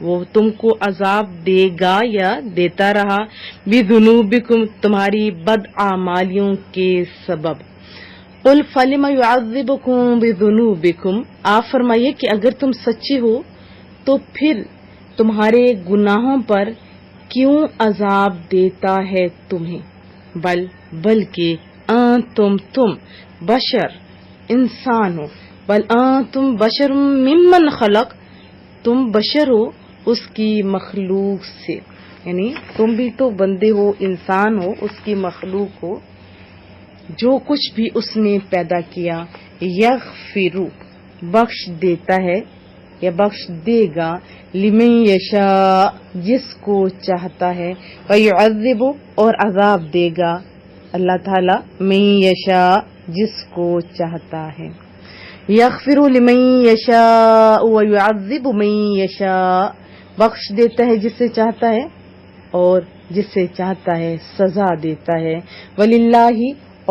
وہ تم کو عذاب دے گا یا دیتا رہا، بذنوبکم تمہاری بد اعمالیوں کے سبب۔ قل فلم یعذبکم بذنوبکم، آپ فرمائیے کہ اگر تم سچے ہو تو پھر تمہارے گناہوں پر کیوں عذاب دیتا ہے تمہیں، بلکہ تم بشر انسان ہو، بل تم بشر ممن خلق، تم بشر ہو اس کی مخلوق سے، یعنی تم بھی تو بندے ہو، انسان ہو، اس کی مخلوق ہو، جو کچھ بھی اس نے پیدا کیا۔ یغفرو بخش دیتا ہے یا بخش دے گا، لمن یشاء جس کو چاہتا ہے، ویعذب اور عذاب دے گا اللہ تعالی من یشاء جس کو چاہتا ہے۔ یغفر لمن یشاء ویعذب من یشاء، بخش دیتا ہے جس سے چاہتا ہے اور جس سے چاہتا ہے سزا دیتا ہے۔ وللہ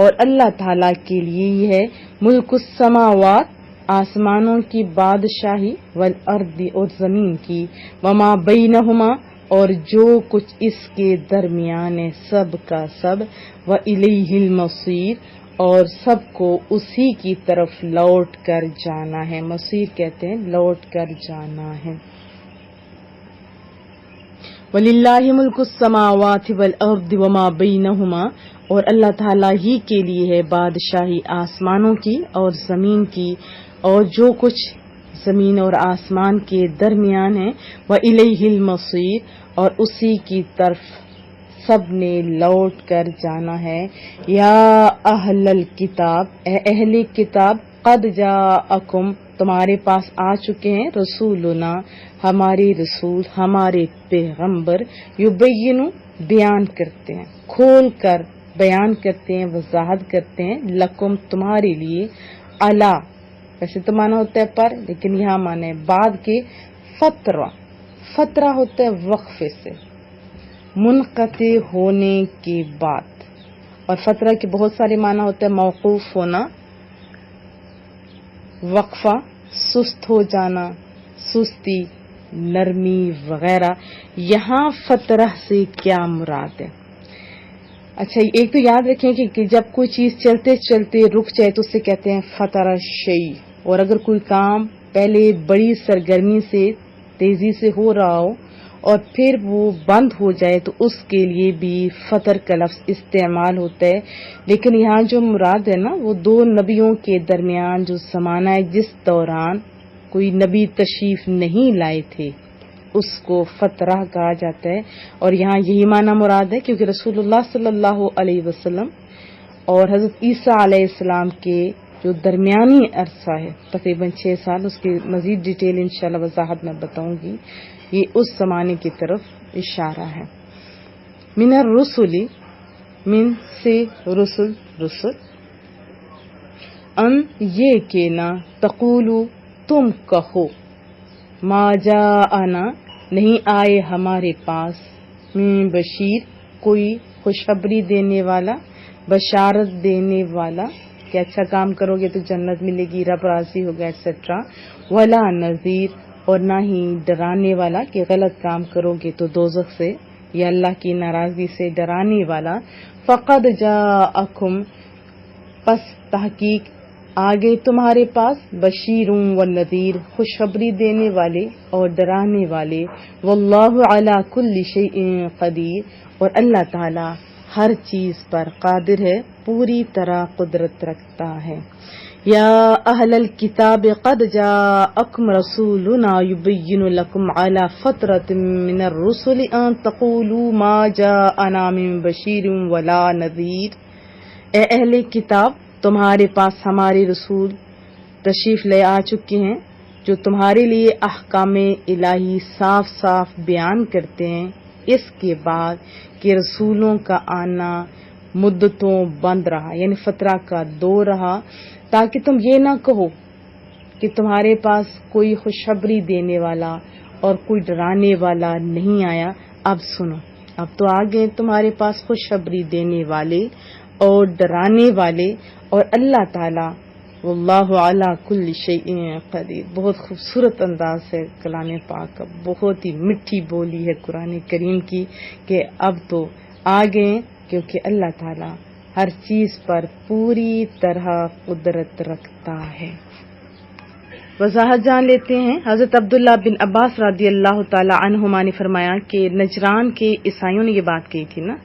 اور اللہ تعالی کے لیے ہی ہے، ملک السماوات آسمانوں کی بادشاہی، والارض اور زمین کی، وما بینہما اور جو کچھ اس کے درمیان ہے، سب کا سب، وإلیہ المصیر اور سب کو اسی کی طرف لوٹ کر جانا ہے۔ مصیر کہتے ہیں لوٹ کر جانا ہے۔ وَلِلَّهِ مُلْكُ السَّمَاوَاتِ وَالْأَرْضِ وَمَا بَيْنَهُمَا اور اللہ تعالیٰ ہی کے لیے ہے بادشاہی آسمانوں کی اور زمین کی اور جو کچھ زمین اور آسمان کے درمیان ہے، وَإِلَيْهِ الْمَصِيرُ اور اسی کی طرف سب نے لوٹ کر جانا ہے۔ یا اہل الکتاب اے اہل کتاب، قد جاءکم تمہارے پاس آ چکے ہیں، رسولنا ہمارے رسول ہمارے پیغمبر، یبین بیان کرتے ہیں، کھول کر بیان کرتے ہیں، وضاحت کرتے ہیں، لکم تمہارے لیے، علا ویسے تو مانا ہوتا ہے پر، لیکن یہاں مانا ہے بعد کے، فترہ ہوتا ہے وقفے سے، منقطع ہونے کے بعد، اور فترہ کے بہت سارے معنی ہوتا ہے، موقوف ہونا، وقفہ، سست ہو جانا، سستی، نرمی وغیرہ۔ یہاں فترہ سے کیا مراد ہے؟ اچھا ایک تو یاد رکھیں کہ جب کوئی چیز چلتے چلتے رک جائے تو اسے کہتے ہیں فترہ شیء، اور اگر کوئی کام پہلے بڑی سرگرمی سے تیزی سے ہو رہا ہو اور پھر وہ بند ہو جائے تو اس کے لیے بھی فتر کا لفظ استعمال ہوتا ہے۔ لیکن یہاں جو مراد ہے نا وہ دو نبیوں کے درمیان جو زمانہ ہے جس دوران کوئی نبی تشریف نہیں لائے تھے اس کو فترہ کہا جاتا ہے، اور یہاں یہی معنی مراد ہے کیونکہ رسول اللہ صلی اللہ علیہ وسلم اور حضرت عیسیٰ علیہ السلام کے جو درمیانی عرصہ ہے تقریباً 6 سال، اس کی مزید ڈیٹیل انشاءاللہ وضاحت میں بتاؤں گی، یہ اس زمانے کی طرف اشارہ ہے۔ من الرسل من سے رسل، ان یہ کہ نہ، تقولو تم کہو، ما جاءنا نہیں آئے ہمارے پاس، من بشیر کوئی خوشخبری دینے والا، بشارت دینے والا کہ اچھا کام کرو گے تو جنت ملے گی، رب راضی ہوگا ایٹسٹرا، ولا نذیر اور نہ ہی ڈرانے والا کہ غلط کام کرو گے تو دوزخ سے یا اللہ کی ناراضگی سے ڈرانے والا۔ فقد جاءکم پس تحقیق آگے تمہارے پاس، بشیر و نذیر خوشخبری دینے والے اور ڈرانے والے، واللہ علی کل شیء قدیر اور اللہ تعالی ہر چیز پر قادر ہے، پوری طرح قدرت رکھتا ہے۔ یا اہل الکتاب قد جاءکم رسولنا یبین لکم علی فترۃ من الرسل ان تقولوا ما جاءنا من بشیر ولا نذیر، اے اہل کتاب تمہارے پاس ہمارے رسول تشریف لے آ چکے ہیں جو تمہارے لیے احکام الہی صاف صاف بیان کرتے ہیں، اس کے بعد کہ رسولوں کا آنا مدتوں بند رہا، یعنی فترہ کا دور رہا، تاکہ تم یہ نہ کہو کہ تمہارے پاس کوئی خوشخبری دینے والا اور کوئی ڈرانے والا نہیں آیا۔ اب سنو، اب تو آ گئے تمہارے پاس خوشخبری دینے والے اور ڈرانے والے، اور اللہ تعالی واللہ علی کل شیء قدیر. بہت خوبصورت انداز ہے کلام پاک کا، بہت ہی میٹھی بولی ہے قرآن کریم کی کہ اب تو آ گئے، کیونکہ اللہ تعالی ہر چیز پر پوری طرح قدرت رکھتا ہے. وضاحت جان لیتے ہیں. حضرت عبداللہ بن عباس رضی اللہ تعالی عنہما نے فرمایا کہ نجران کے عیسائیوں نے یہ بات کہی تھی نا،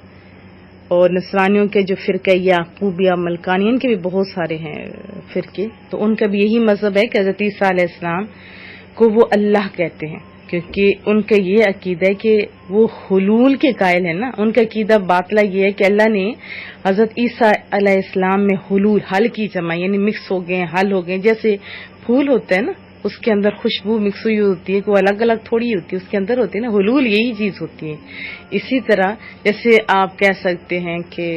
اور نصرانیوں کے جو فرقہ یعقوبیہ ملکانین کے بھی بہت سارے ہیں فرقے، تو ان کا بھی یہی مذہب ہے کہ حضرت عیسیٰ علیہ السلام کو وہ اللہ کہتے ہیں، کیونکہ ان کا یہ عقیدہ ہے کہ وہ حلول کے قائل ہیں نا. ان کا عقیدہ باطلہ یہ ہے کہ اللہ نے حضرت عیسیٰ علیہ السلام میں حلول، حل کی جمع یعنی مکس ہو گئے، حل ہو گئے. جیسے پھول ہوتا ہے نا، اس کے اندر خوشبو مکس ہوئی ہوتی ہے، کوئی الگ الگ تھوڑی ہوتی ہے، اس کے اندر ہوتی ہے نا. حلول یہی چیز ہوتی ہے. اسی طرح جیسے آپ کہہ سکتے ہیں کہ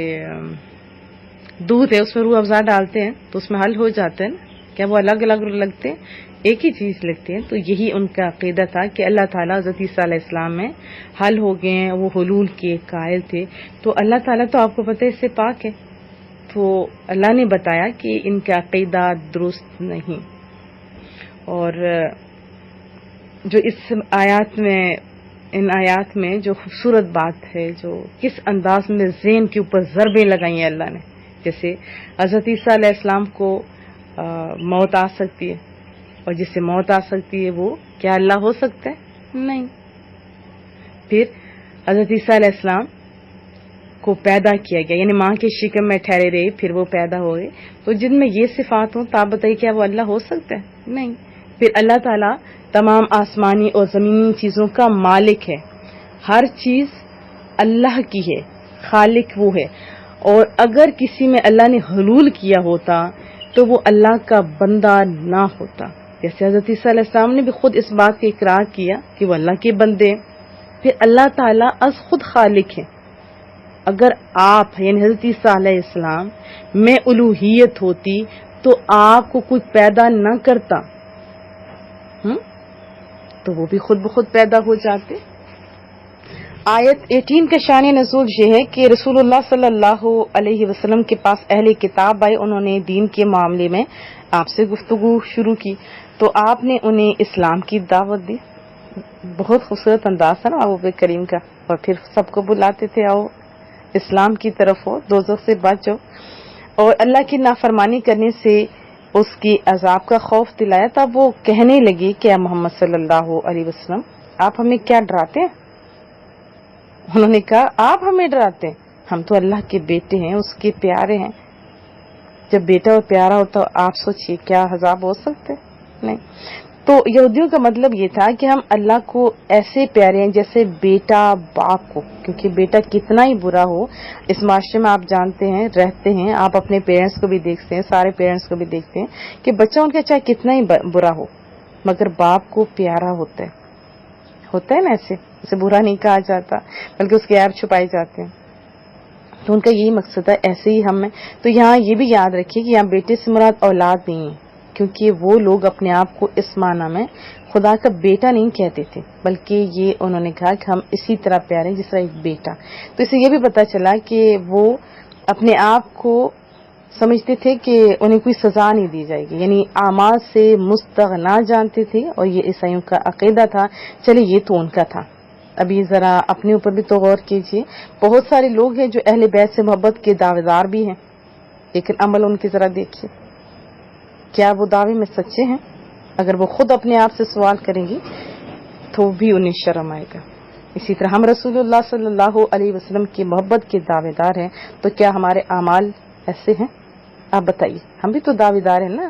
دودھ ہے، اس میں روح افزا ڈالتے ہیں تو اس میں حل ہو جاتا ہے نا. کیا وہ الگ الگ لگتے ہیں؟ ایک ہی چیز لگتی ہے. تو یہی ان کا عقیدہ تھا کہ اللہ تعالیٰ حضرت عیسیٰ علیہ السلام میں حل ہو گئے ہیں، وہ حلول کے قائل تھے. تو اللہ تعالیٰ تو آپ کو پتہ ہے اس سے پاک ہے، تو اللہ نے بتایا کہ ان کا عقیدہ درست نہیں. اور جو اس آیات میں، ان آیات میں جو خوبصورت بات ہے، جو کس انداز میں ذہن کے اوپر ضربیں لگائی ہیں اللہ نے. جیسے حضرت عیسیٰ علیہ السلام کو موت آ سکتی ہے، اور جس سے موت آ سکتی ہے وہ کیا اللہ ہو سکتا ہے؟ نہیں. پھر حضرت عیسیٰ علیہ السلام کو پیدا کیا گیا، یعنی ماں کے شکم میں ٹھہرے رہے، پھر وہ پیدا ہوئے. تو جن میں یہ صفات ہوں تو آپ بتائیے کیا وہ اللہ ہو سکتا ہے؟ نہیں. پھر اللہ تعالیٰ تمام آسمانی اور زمینی چیزوں کا مالک ہے، ہر چیز اللہ کی ہے، خالق وہ ہے. اور اگر کسی میں اللہ نے حلول کیا ہوتا تو وہ اللہ کا بندہ نہ ہوتا. جیسے حضرت عیسیٰ علیہ السلام نے بھی خود اس بات کا اقرار کیا کہ وہ اللہ کے بندے ہیں. پھر اللہ تعالیٰ از خود خالق ہے. اگر آپ یعنی حضرت عیسیٰ علیہ السلام میں الوہیت ہوتی تو آپ کو کچھ پیدا نہ کرتا، تو وہ بھی خود بخود پیدا ہو جاتے. آیت 18 کا شان نزول یہ ہے کہ رسول اللہ صلی اللہ علیہ وسلم کے پاس اہل کتاب آئے. انہوں نے دین کے معاملے میں آپ سے گفتگو شروع کی تو آپ نے انہیں اسلام کی دعوت دی. بہت خوبصورت انداز تھا نا آپ کریم کا. اور پھر سب کو بلاتے تھے آؤ اسلام کی طرف ہو، دوزخ سے بچو، اور اللہ کی نافرمانی کرنے سے اس کی عذاب کا خوف دلایا. تب وہ کہنے لگی کہ اے محمد صلی اللہ علیہ وسلم آپ ہمیں کیا ڈراتے ہیں؟ انہوں نے کہا آپ ہمیں ڈراتے ہیں، ہم تو اللہ کے بیٹے ہیں، اس کے پیارے ہیں. جب بیٹا اور پیارا ہوتا آپ سوچئے کیا عذاب ہو سکتے؟ نہیں. تو یہودیوں کا مطلب یہ تھا کہ ہم اللہ کو ایسے پیارے ہیں جیسے بیٹا باپ کو، کیونکہ بیٹا کتنا ہی برا ہو اس معاشرے میں آپ جانتے ہیں، رہتے ہیں، آپ اپنے پیرنٹس کو بھی دیکھتے ہیں، سارے پیرنٹس کو بھی دیکھتے ہیں کہ بچہ ان کا چاہے کتنا ہی برا ہو مگر باپ کو پیارا ہوتا ہے نا. ایسے اسے برا نہیں کہا جاتا بلکہ اس کے عیب چھپائے جاتے ہیں. تو ان کا یہی مقصد ہے. ایسے ہی ہم ہیں. تو یہاں یہ بھی یاد رکھیے کہ یہاں بیٹے سے مراد اولاد نہیں ہے، کیونکہ وہ لوگ اپنے آپ کو اس معنی میں خدا کا بیٹا نہیں کہتے تھے، بلکہ یہ انہوں نے کہا کہ ہم اسی طرح پیارے ہیں جس طرح ایک بیٹا. تو اسے یہ بھی پتا چلا کہ وہ اپنے آپ کو سمجھتے تھے کہ انہیں کوئی سزا نہیں دی جائے گی، یعنی اعمال سے مستغنا جانتے تھے. اور یہ عیسائیوں کا عقیدہ تھا. چلے یہ تو ان کا تھا. ابھی ذرا اپنے اوپر بھی تو غور کیجئے. بہت سارے لوگ ہیں جو اہل بیت سے محبت کے دعوے دار بھی ہیں، لیکن عمل ان کی ذرا دیکھیے، کیا وہ دعوے میں سچے ہیں؟ اگر وہ خود اپنے آپ سے سوال کریں گی تو بھی انہیں شرم آئے گا. اسی طرح ہم رسول اللہ صلی اللہ علیہ وسلم کی محبت کے دعوے دار ہیں، تو کیا ہمارے اعمال ایسے ہیں؟ آپ بتائیے. ہم بھی تو دعوے دار ہیں نا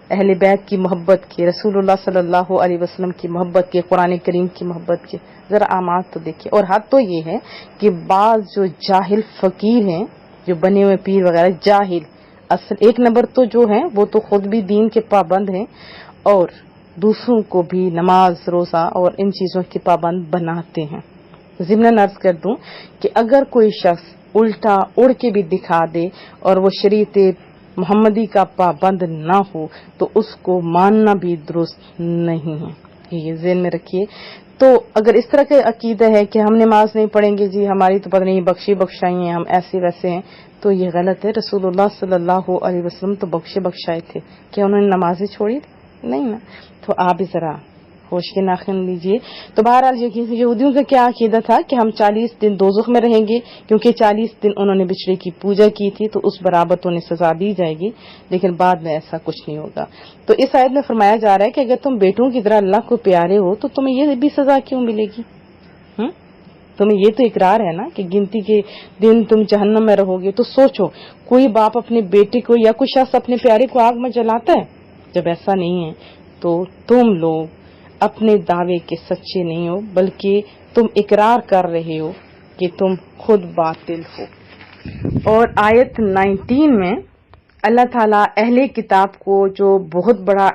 اہل بیت کی محبت کے، رسول اللہ صلی اللہ علیہ وسلم کی محبت کے، قرآن کریم کی محبت کے. ذرا اعمال تو دیکھیے. اور حد تو یہ ہے کہ بعض جو جاہل فقیر ہیں، جو بنے ہوئے پیر وغیرہ، جاہل اصل ایک نمبر تو جو ہیں وہ تو خود بھی دین کے پابند ہیں اور دوسروں کو بھی نماز روزہ اور ان چیزوں کے پابند بناتے ہیں. ضمن عرض کر دوں کہ اگر کوئی شخص الٹا اڑ کے بھی دکھا دے اور وہ شریعت محمدی کا پابند نہ ہو تو اس کو ماننا بھی درست نہیں ہے. یہ ذہن میں رکھیے. تو اگر اس طرح کا عقیدہ ہے کہ ہم نماز نہیں پڑھیں گے جی ہماری تو پتہ نہیں بخشائی ہیں ہم ایسے ویسے ہیں، تو یہ غلط ہے۔ رسول اللہ صلی اللہ علیہ وسلم تو بخشائے تھے، کیا انہوں نے نمازیں چھوڑی؟ نہیں نا۔ تو آپ بھی ذرا ہوش کے ناخن لیجئے۔ تو بہرحال یہودیوں کا کیا عقیدہ تھا کہ ہم 40 دن دوزخ میں رہیں گے، کیونکہ 40 دن انہوں نے بچڑے کی پوجا کی تھی، تو اس برابر تو انہیں سزا دی جائے گی، لیکن بعد میں ایسا کچھ نہیں ہوگا۔ تو اس آیت میں فرمایا جا رہا ہے کہ اگر تم بیٹوں کی طرح اللہ کو پیارے ہو تو تمہیں یہ بھی سزا کیوں ملے گی؟ تمہیں یہ تو اقرار ہے نا کہ گنتی کے دن تم جہنم میں رہو گے، تو سوچو کوئی باپ اپنے بیٹے کو یا کوئی شخص اپنے پیارے کو آگ میں جلاتا ہے؟ جب ایسا نہیں ہے تو تم لوگ اپنے دعوے کے سچے نہیں ہو، بلکہ تم اقرار کر رہے ہو کہ تم خود باطل ہو۔ اور آیت 19 میں اللہ تعالیٰ اہل کتاب کو جو بہت بڑا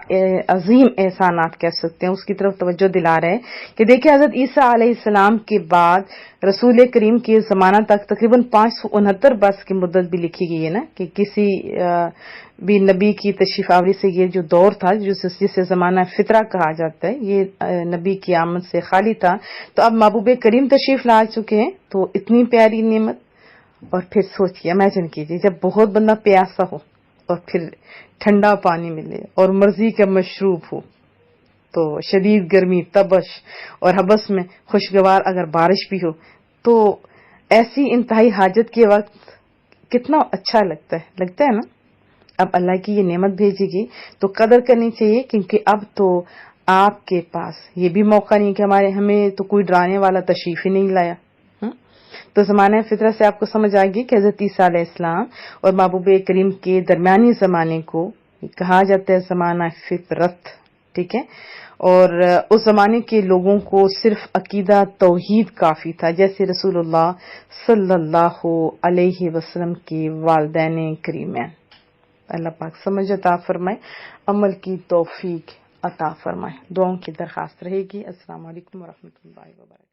عظیم احسانات کہہ سکتے ہیں اس کی طرف توجہ دلا رہے ہیں کہ دیکھیں حضرت عیسیٰ علیہ السلام کے بعد رسول کریم کے زمانہ تک تقریباً 569 برس کی مدت بھی لکھی گئی ہے نا، کہ کسی بھی نبی کی تشریف آوری سے یہ جو دور تھا جسے زمانہ فطرہ کہا جاتا ہے، یہ نبی کی آمد سے خالی تھا۔ تو اب محبوب کریم تشریف لا چکے ہیں، تو اتنی پیاری نعمت، اور پھر سوچئے امیجن کیجئے جب بہت بندہ پیاسا ہو اور پھر ٹھنڈا پانی ملے اور مرضی کا مشروب ہو، تو شدید گرمی تبش اور حبس میں خوشگوار اگر بارش بھی ہو، تو ایسی انتہائی حاجت کے وقت کتنا اچھا لگتا ہے نا۔ اب اللہ کی یہ نعمت بھیجی گئی تو قدر کرنی چاہیے، کیونکہ اب تو آپ کے پاس یہ بھی موقع نہیں کہ ہمیں تو کوئی ڈرانے والا تشریف ہی نہیں لایا۔ تو زمانہ فطرہ سے آپ کو سمجھ آ گئی کہ حضرت عیسیٰ علیہ السلام اور محبوب کریم کے درمیانی زمانے کو کہا جاتا ہے زمانہ فطرت، ٹھیک ہے۔ اور اس زمانے کے لوگوں کو صرف عقیدہ توحید کافی تھا، جیسے رسول اللہ صلی اللہ علیہ وسلم کے والدین کریمین۔ اللہ پاک سمجھ عطا فرمائے، عمل کی توفیق عطا فرمائے۔ دعاؤں کی درخواست رہے گی۔ السلام علیکم ورحمۃ اللہ وبرکاتہ۔